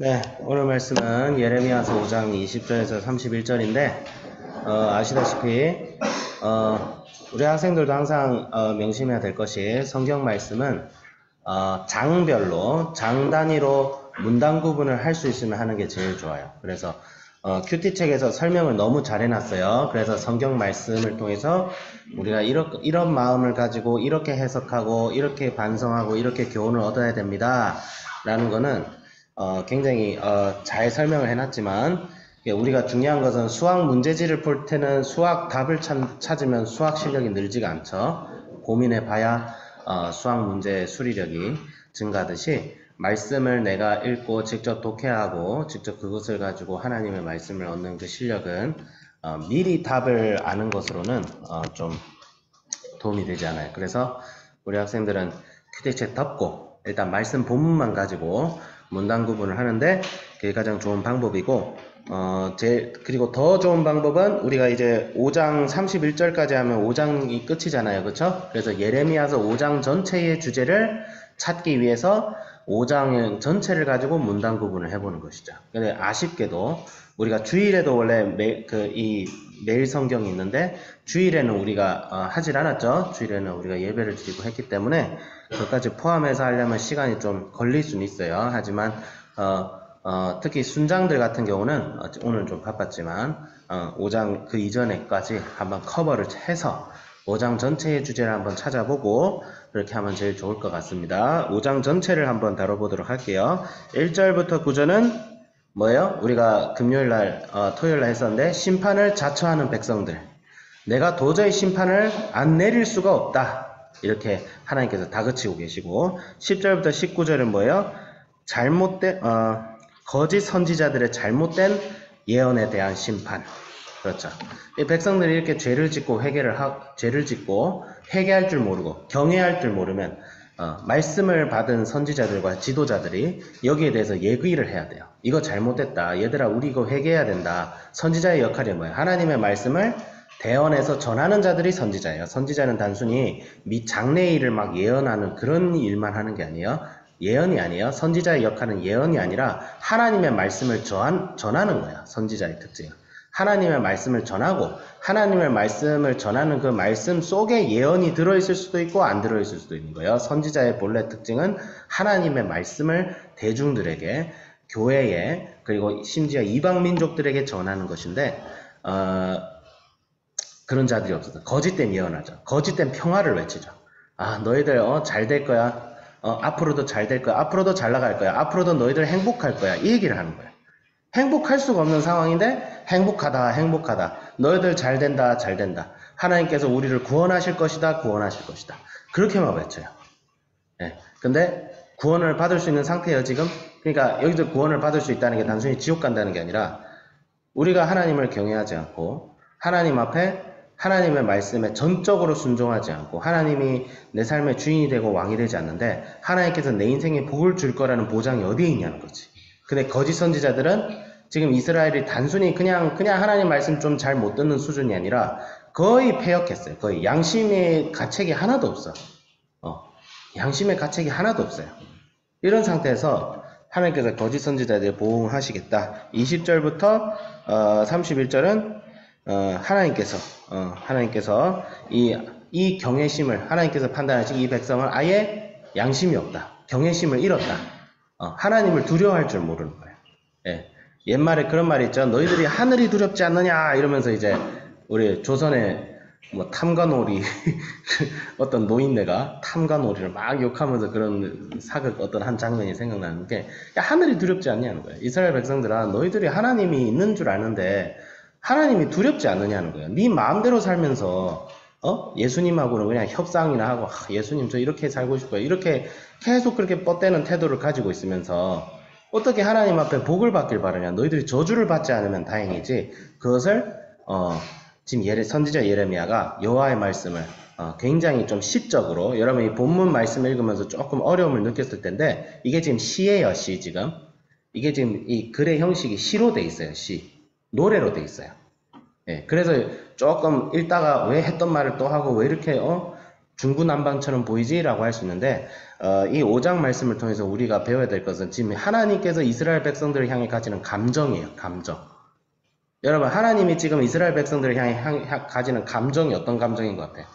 네, 오늘 말씀은 예레미야서 5장 20절에서 31절인데, 아시다시피, 우리 학생들도 항상 명심해야 될 것이 성경 말씀은 장별로, 장 단위로 문단 구분을 할 수 있으면 하는 게 제일 좋아요. 그래서 큐티 책에서 설명을 너무 잘 해놨어요. 그래서 성경 말씀을 통해서 우리가 이런 마음을 가지고 이렇게 해석하고 이렇게 반성하고 이렇게 교훈을 얻어야 됩니다. 라는 거는 굉장히 잘 설명을 해놨지만 우리가 중요한 것은 수학 문제지를 풀 때는 수학 답을 찾으면 수학 실력이 늘지가 않죠. 고민해 봐야 수학 문제 수리력이 증가하듯이 말씀을 내가 읽고 직접 독해하고 직접 그것을 가지고 하나님의 말씀을 얻는 그 실력은 미리 답을 아는 것으로는 좀 도움이 되지 않아요. 그래서 우리 학생들은 큐티책 덮고 일단 말씀 본문만 가지고 문단 구분을 하는데 그게 가장 좋은 방법이고 그리고 더 좋은 방법은 우리가 이제 5장 31절까지 하면 5장이 끝이잖아요. 그렇죠? 그래서 예레미야서 5장 전체의 주제를 찾기 위해서 5장 전체를 가지고 문단 구분을 해보는 것이죠. 근데 아쉽게도 우리가 주일에도 원래 매일 성경이 있는데 주일에는 우리가 하질 않았죠. 주일에는 우리가 예배를 드리고 했기 때문에 그것까지 포함해서 하려면 시간이 좀 걸릴 수는 있어요. 하지만 특히 순장들 같은 경우는 오늘 좀 바빴지만 5장 그 이전에까지 한번 커버를 해서 5장 전체의 주제를 한번 찾아보고 그렇게 하면 제일 좋을 것 같습니다. 5장 전체를 한번 다뤄보도록 할게요. 1절부터 9절은 뭐예요? 우리가 금요일날, 토요일날 했었는데 심판을 자처하는 백성들. 내가 도저히 심판을 안 내릴 수가 없다. 이렇게 하나님께서 다그치고 계시고 10절부터 19절은 뭐예요? 거짓 선지자들의 잘못된 예언에 대한 심판. 그렇죠. 이 백성들이 이렇게 죄를 짓고 회개할 줄 모르고 경외할 줄 모르면 말씀을 받은 선지자들과 지도자들이 여기에 대해서 예의를 해야 돼요. 이거 잘못됐다. 얘들아 우리 이거 회개해야 된다. 선지자의 역할이 뭐예요? 하나님의 말씀을 대언해서 전하는 자들이 선지자예요. 선지자는 단순히 장래일을 막 예언하는 그런 일만 하는 게 아니에요. 예언이 아니에요. 선지자의 역할은 예언이 아니라 하나님의 말씀을 전하는 거야. 선지자의 특징은. 하나님의 말씀을 전하고 하나님의 말씀을 전하는 그 말씀 속에 예언이 들어있을 수도 있고 안 들어있을 수도 있는 거예요. 선지자의 본래 특징은 하나님의 말씀을 대중들에게 교회에 그리고 심지어 이방 민족들에게 전하는 것인데 그런 자들이 없어서 거짓된 예언하죠. 거짓된 평화를 외치죠. 너희들 잘 될 거야. 앞으로도 잘 될 거야. 앞으로도 잘 나갈 거야. 앞으로도 너희들 행복할 거야. 이 얘기를 하는 거예요. 행복할 수가 없는 상황인데 행복하다. 너희들 잘 된다. 하나님께서 우리를 구원하실 것이다. 그렇게만 외쳐요. 예. 근데 구원을 받을 수 있는 상태예요, 지금. 그러니까 여기서 구원을 받을 수 있다는 게 단순히 지옥 간다는 게 아니라 우리가 하나님을 경외하지 않고 하나님 앞에 하나님의 말씀에 전적으로 순종하지 않고 하나님이 내 삶의 주인이 되고 왕이 되지 않는데 하나님께서 내 인생에 복을 줄 거라는 보장이 어디에 있냐는 거지. 근데 거짓 선지자들은 지금 이스라엘이 단순히 그냥 하나님 말씀 좀 잘 못 듣는 수준이 아니라 거의 패역했어요. 거의 양심의 가책이 하나도 없어. 양심의 가책이 하나도 없어요. 이런 상태에서 하나님께서 거짓 선지자들을 보호하시겠다. 20절부터 31절은 하나님께서 이 경외심을 하나님께서 판단하신 이 백성을 아예 양심이 없다. 경외심을 잃었다. 하나님을 두려워할 줄 모르는 거예요. 예. 옛말에 그런 말이 있죠. 너희들이 하늘이 두렵지 않느냐 이러면서 이제 우리 조선의 뭐 탐관오리 어떤 노인네가 탐관오리를 막 욕하면서 그런 사극 어떤 한 장면이 생각나는 게 야, 하늘이 두렵지 않냐는 거예요. 이스라엘 백성들아 너희들이 하나님이 있는 줄 아는데 하나님이 두렵지 않느냐는 거예요. 네 마음대로 살면서 예수님하고는 그냥 협상이나 하고 예수님 저 이렇게 살고 싶어요. 이렇게 계속 그렇게 뻗대는 태도를 가지고 있으면서 어떻게 하나님 앞에 복을 받길 바라냐. 너희들이 저주를 받지 않으면 다행이지. 그것을 지금 선지자 예레미야가 여호와의 말씀을 굉장히 좀 시적으로 여러분이 본문 말씀을 읽으면서 조금 어려움을 느꼈을 텐데 이게 지금 시예요. 시 지금. 이게 지금 이 글의 형식이 시로 돼 있어요. 시. 노래로 돼 있어요. 예, 그래서 조금 읽다가 왜 했던 말을 또 하고 왜 이렇게 중구난방처럼 보이지라고 할 수 있는데 이 5장 말씀을 통해서 우리가 배워야 될 것은 지금 하나님께서 이스라엘 백성들을 향해 가지는 감정이에요. 감정. 여러분 하나님이 지금 이스라엘 백성들을 향해 가지는 감정이 어떤 감정인 것 같아요?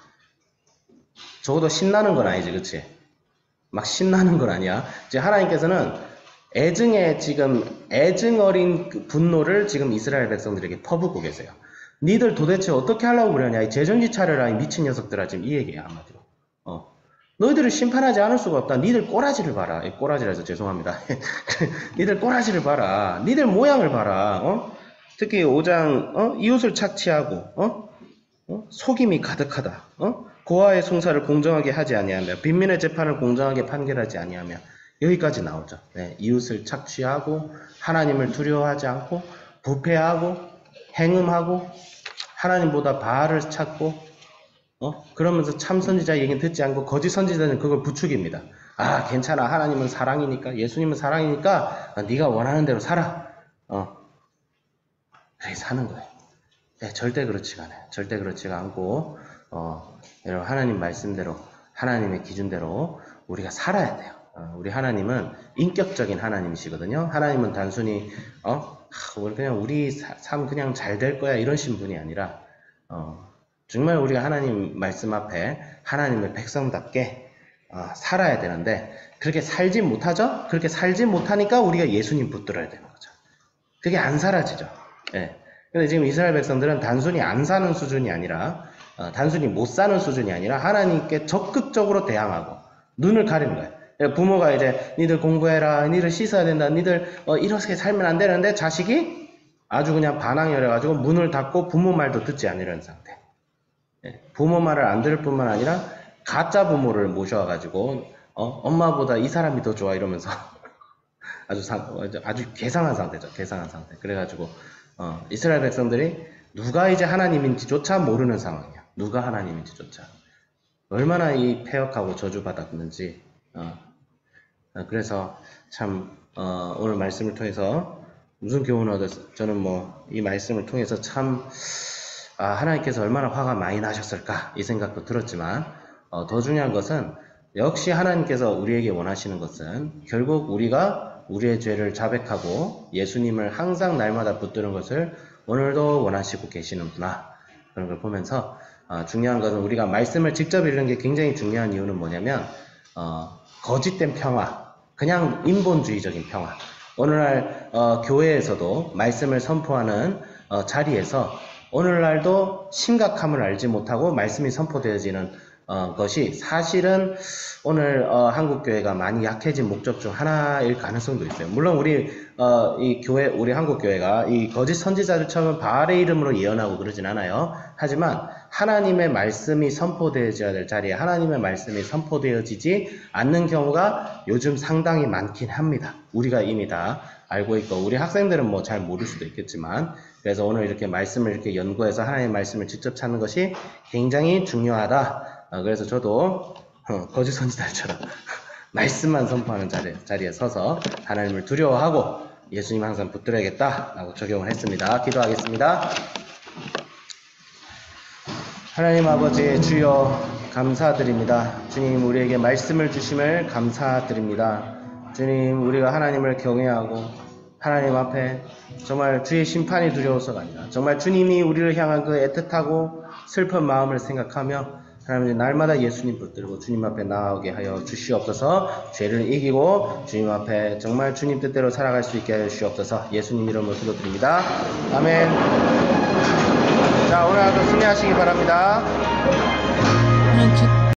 적어도 신나는 건 아니지, 그치? 막 신나는 건 아니야. 이제 하나님께서는 애증 어린 그 분노를 지금 이스라엘 백성들에게 퍼붓고 계세요. 니들 도대체 어떻게 하려고 그러냐? 이 재정지 차려라, 이 미친 녀석들아. 지금 이 얘기야, 한마디로. 너희들을 심판하지 않을 수가 없다. 니들 꼬라지를 봐라. 꼬라지라서 죄송합니다. 니들 꼬라지를 봐라. 니들 모양을 봐라. 특히 5장, 이웃을 착취하고, 속임이 가득하다. 고아의 송사를 공정하게 하지 아니하며 빈민의 재판을 공정하게 판결하지 아니하며 여기까지 나오죠. 네, 이웃을 착취하고 하나님을 두려워하지 않고 부패하고 행음하고 하나님보다 바알을 찾고 그러면서 참 선지자 얘기는 듣지 않고 거짓 선지자는 그걸 부추깁니다. 아 괜찮아, 하나님은 사랑이니까, 예수님은 사랑이니까 네가 원하는 대로 살아. 그렇게 사는 거예요. 네, 절대 그렇지가 않아요. 절대 그렇지가 않고 여러분 하나님 말씀대로, 하나님의 기준대로 우리가 살아야 돼요. 우리 하나님은 인격적인 하나님이시거든요. 하나님은 단순히 그냥 우리 삶 그냥 잘 될 거야 이런 신분이 아니라 정말 우리가 하나님 말씀 앞에 하나님의 백성답게 살아야 되는데 그렇게 살지 못하죠? 그렇게 살지 못하니까 우리가 예수님 붙들어야 되는 거죠. 그게 안 사라지죠. 네. 근데 지금 이스라엘 백성들은 단순히 안 사는 수준이 아니라 단순히 못 사는 수준이 아니라 하나님께 적극적으로 대항하고 눈을 가리는 거예요. 부모가 이제 니들 공부해라, 니들 씻어야 된다, 니들 이렇게 살면 안 되는데 자식이 아주 그냥 반항이어가지고 문을 닫고 부모 말도 듣지 않으려는 상태. 부모 말을 안 들을 뿐만 아니라 가짜 부모를 모셔와가지고 엄마보다 이 사람이 더 좋아 이러면서 아주 괴상한 상태죠. 괴상한 상태. 그래가지고 이스라엘 백성들이 누가 이제 하나님인지조차 모르는 상황이야. 누가 하나님인지조차. 얼마나 이 폐역하고 저주받았는지. 그래서 참 오늘 말씀을 통해서 무슨 교훈을 얻었어요? 저는 이 말씀을 통해서 참 하나님께서 얼마나 화가 많이 나셨을까 이 생각도 들었지만 더 중요한 것은 역시 하나님께서 우리에게 원하시는 것은 결국 우리가 우리의 죄를 자백하고 예수님을 항상 날마다 붙드는 것을 오늘도 원하시고 계시는구나. 그런 걸 보면서 중요한 것은 우리가 말씀을 직접 읽는 게 굉장히 중요한 이유는 뭐냐면 거짓된 평화, 그냥 인본주의적인 평화. 오늘날 교회에서도 말씀을 선포하는 자리에서 오늘날도 심각함을 알지 못하고 말씀이 선포되어지는 것이 사실은 오늘 한국교회가 많이 약해진 목적 중 하나일 가능성도 있어요. 물론 우리 우리 한국교회가 이 거짓 선지자들처럼 바알의 이름으로 예언하고 그러진 않아요. 하지만 하나님의 말씀이 선포되어져야 될 자리에 하나님의 말씀이 선포되어지지 않는 경우가 요즘 상당히 많긴 합니다. 우리가 이미 다 알고 있고 우리 학생들은 잘 모를 수도 있겠지만 그래서 오늘 이렇게 말씀을 이렇게 연구해서 하나님의 말씀을 직접 찾는 것이 굉장히 중요하다. 그래서 저도 거짓 선지자처럼 말씀만 선포하는 자리에 서서 하나님을 두려워하고 예수님 항상 붙들어야겠다라고 적용을 했습니다. 기도하겠습니다. 하나님 아버지 주여 감사드립니다. 주님 우리에게 말씀을 주심을 감사드립니다. 주님 우리가 하나님을 경외하고 하나님 앞에 정말 주의 심판이 두려워서가 아니라 정말 주님이 우리를 향한 그 애틋하고 슬픈 마음을 생각하며 하나님 날마다 예수님 붙들고 주님 앞에 나아오게 하여 주시옵소서. 죄를 이기고 주님 앞에 정말 주님 뜻대로 살아갈 수 있게 하여 주시옵소서. 예수님 이름으로 기도드립니다. 아멘. 자 오늘 하루 승리하시기 바랍니다.